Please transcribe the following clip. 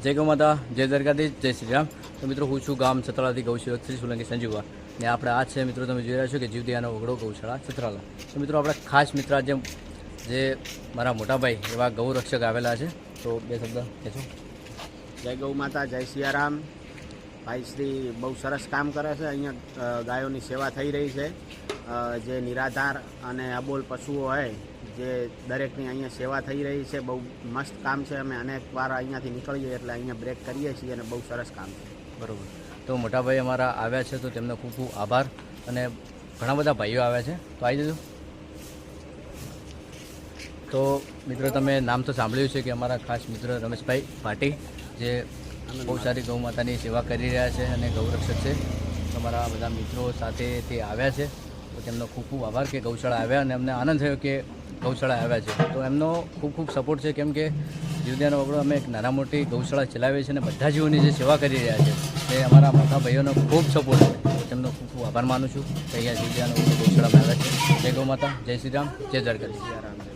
જય ગૌ માતા, જય દ્વારકાધીશ, જય શ્રી રામ. તો મિત્રો હું છું ગામ છત્રાલાથી ગૌસેવક શ્રી સોલંકી સંજીવા ને આપણે આ છે મિત્રો તમે જોઈ રહ્યા છો કે જીવદયાનો ઓગળો ગૌશાળા છત્રાલા. તો મિત્રો આપણા ખાસ મિત્ર જે મારા મોટાભાઈ એવા ગૌરક્ષક આવેલા છે, તો બે શબ્દ કહેશો. જય ગૌ માતા, જય સિયારામ. ભાઈ શ્રી બહુ સરસ કામ કરે છે. અહીંયા ગાયોની સેવા થઈ રહી છે. જે નિરાધાર અને અબોલ પશુઓ હોય જે દરેકની અહીંયા સેવા થઈ રહી છે. બહુ મસ્ત કામ છે. અમે અનેક વાર અહીંયાથી નીકળીએ એટલે અહીંયા બ્રેક કરીએ છીએ અને બહુ સરસ કામ છે. બરાબર. તો મોટાભાઈ અમારા આવ્યા છે, તો તેમનો ખૂબ ખૂબ આભાર. અને ઘણા બધા ભાઈઓ આવ્યા છે, તો આવી જજો. તો મિત્રો તમે નામ તો સાંભળ્યું છે કે અમારા ખાસ મિત્ર રમેશભાઈ ભાટી જે બહુ સારી ગૌ માતાની સેવા કરી રહ્યા છે અને ગૌરક્ષક છે. તમારા બધા મિત્રો સાથે તે આવ્યા છે, તો તેમનો ખૂબ ખૂબ આભાર કે ગૌશાળા આવ્યા અને અમને આનંદ થયો કે ગૌશાળા આવ્યા છે. તો એમનો ખૂબ ખૂબ સપોર્ટ છે, કેમ કે જીવદયાનો ઓગળો અમે એક નાના મોટી ગૌશાળા ચલાવીએ છીએ અને બધા જીવોની જે સેવા કરી રહ્યા છે તે અમારા મોટા ભાઈઓનો ખૂબ સપોર્ટ છે. તો તેમનો ખૂબ ખૂબ આભાર માનું છું કે અહીંયા જીવદયાનો ઓગળો ગૌશાળામાં આવ્યા છે. જય ગૌ માતા, જય શ્રી રામ, જય દ્વારકાધીશ.